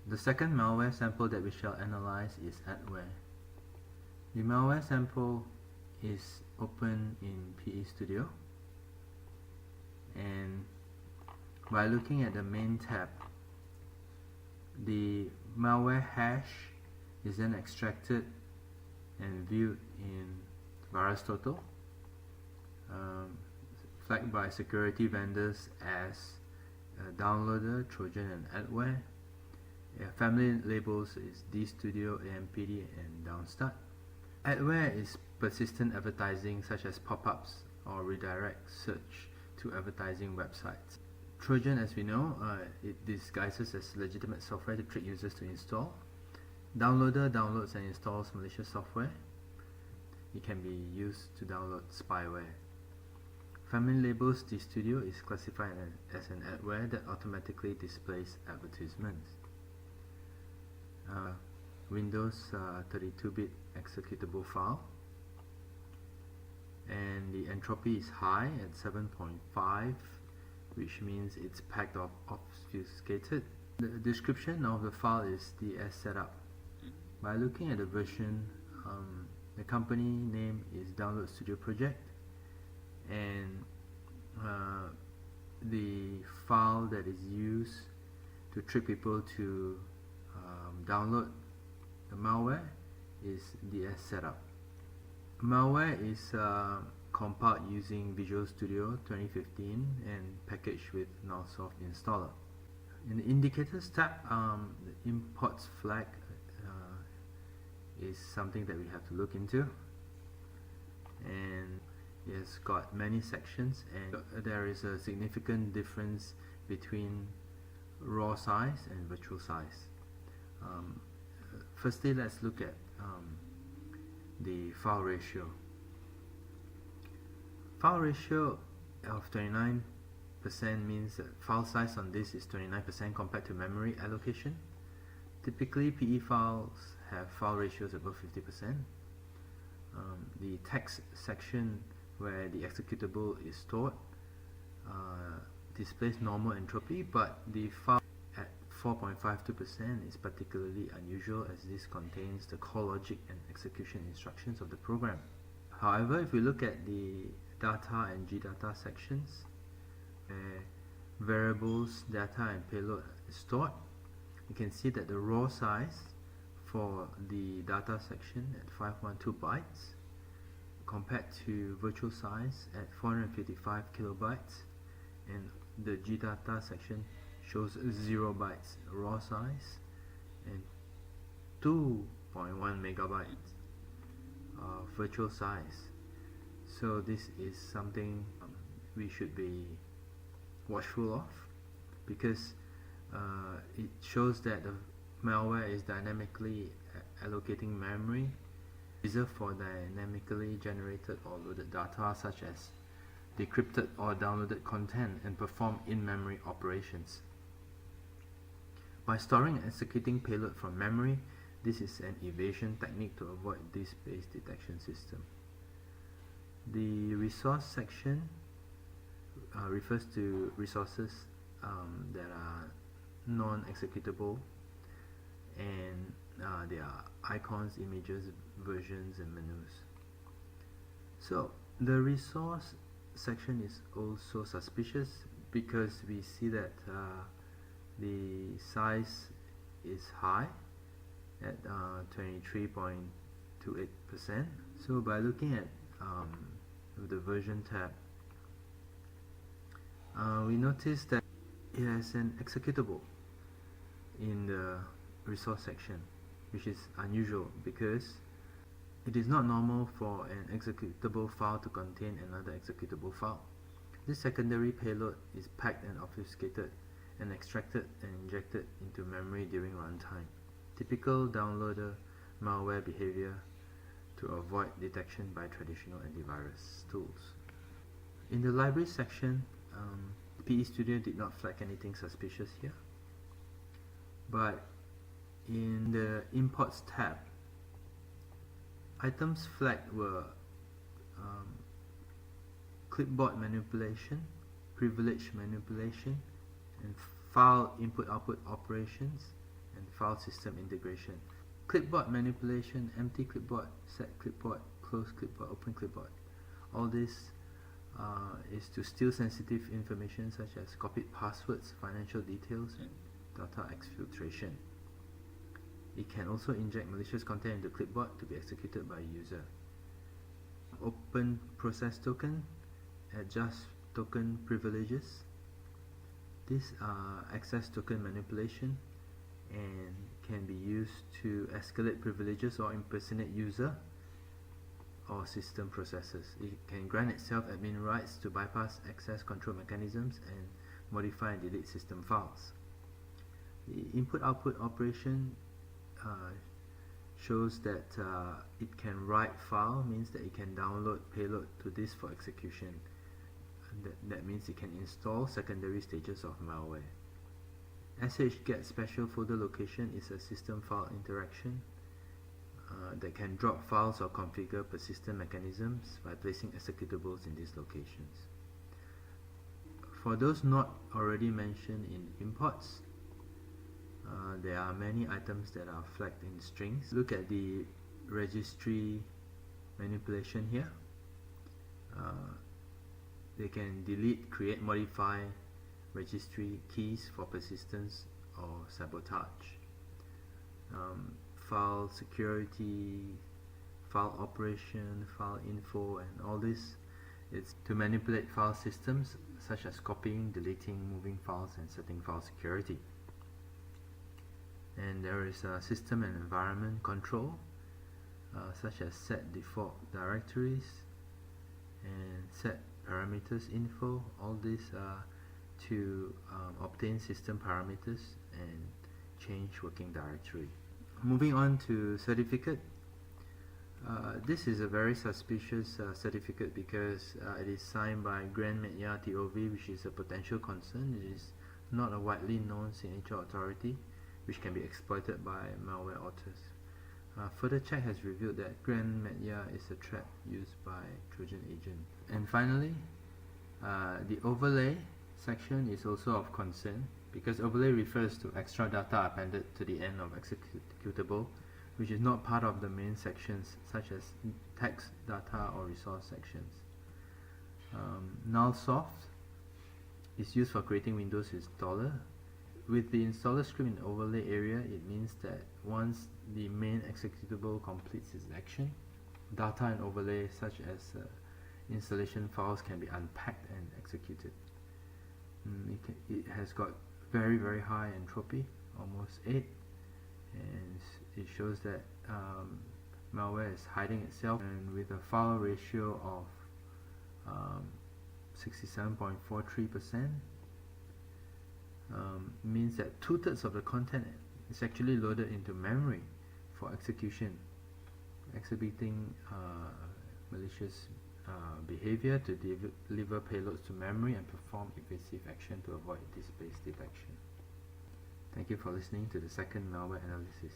The second malware sample that we shall analyze is Adware. The malware sample is open in PeStudio, and by looking at the main tab, the malware hash is then extracted and viewed in VirusTotal, flagged by security vendors as downloader, Trojan, and Adware. Family labels is PeStudio, AMPD, and Downstart. Adware is persistent advertising such as pop-ups or redirect search to advertising websites. Trojan, as we know, it disguises as legitimate software to trick users to install. Downloader downloads and installs malicious software. It can be used to download spyware. Family labels PeStudio is classified as an adware that automatically displays advertisements. Windows 32-bit executable file, and the entropy is high at 7.5, which means it's packed of obfuscated. The description of the file is ds setup. By looking at the version, the company name is Download Studio Project, and the file that is used to trick people to download the malware is ds setup. Malware is compiled using Visual Studio 2015 and packaged with Nullsoft installer. In the indicators tab, the imports flag is something that we have to look into, and it's got many sections, and there is a significant difference between raw size and virtual size. Firstly, let's look at the file ratio. File ratio of 29% means that file size on disk is 29% compared to memory allocation. Typically, PE files have file ratios above 50%. The text section where the executable is stored displays normal entropy, but the file at 4.52% is particularly unusual, as this contains the core logic and execution instructions of the program. However, if we look at the data and gdata sections, where variables, data, and payload is stored, you can see that the raw size for the data section at 512 bytes compared to virtual size at 455 kilobytes, and the gdata section shows 0 bytes raw size and 2.1 megabytes virtual size. So this is something we should be watchful of, because it shows that the malware is dynamically allocating memory reserved for dynamically generated or loaded data, such as decrypted or downloaded content, and perform in-memory operations. By storing and executing payload from memory, this is an evasion technique to avoid disk-based detection system. The resource section refers to resources that are non-executable, and there are icons, images, versions, and menus. So the resource section is also suspicious, because we see that the size is high at 23.28%. So by looking at the version tab, we notice that it has an executable in the resource section, which is unusual, because it is not normal for an executable file to contain another executable file. This secondary payload is packed and obfuscated and extracted and injected into memory during runtime. Typical downloader malware behavior to avoid detection by traditional antivirus tools. In the library section, PeStudio did not flag anything suspicious here, but in the imports tab, items flagged were clipboard manipulation, privilege manipulation, and file input-output operations, and file system integration. Clipboard manipulation, empty clipboard, set clipboard, close clipboard, open clipboard. All this is to steal sensitive information such as copied passwords, financial details, and data exfiltration. It can also inject malicious content into clipboard to be executed by a user. Open process token, adjust token privileges. These are access token manipulation and can be used to escalate privileges or impersonate user or system processes. It can grant itself admin rights to bypass access control mechanisms and modify and delete system files. The input-output operation shows that it can write file, means that it can download payload to disk for execution. That means it can install secondary stages of malware. SHGet special folder location is a system file interaction that can drop files or configure persistent mechanisms by placing executables in these locations. For those not already mentioned in imports, there are many items that are flagged in strings. Look at the registry manipulation here. They can delete, create, modify registry keys for persistence or sabotage. File security, file operation, file info, and all this, it's to manipulate file systems such as copying, deleting, moving files, and setting file security. And there is system and environment control, such as set default directories and set parameters info. All this to obtain system parameters and change working directory. Moving on to certificate. This is a very suspicious certificate because it is signed by Grand Media TOV, which is a potential concern. It is not a widely known signature authority, which can be exploited by malware authors. Further check has revealed that Grand Media is a threat used by Trojan agent. And finally, the overlay section is also of concern because overlay refers to extra data appended to the end of executable, which is not part of the main sections such as text, data, or resource sections. Nullsoft is used for creating Windows installer. With the installer script in the overlay area, it means that once the main executable completes its action, data and overlay such as installation files can be unpacked and executed. It has got very high entropy, almost 8, and it shows that malware is hiding itself, and with a file ratio of 67.43%, means that 2/3 of the content is actually loaded into memory for execution, exhibiting malicious behavior to deliver payloads to memory and perform evasive action to avoid disk-based detection. Thank you for listening to the second malware analysis.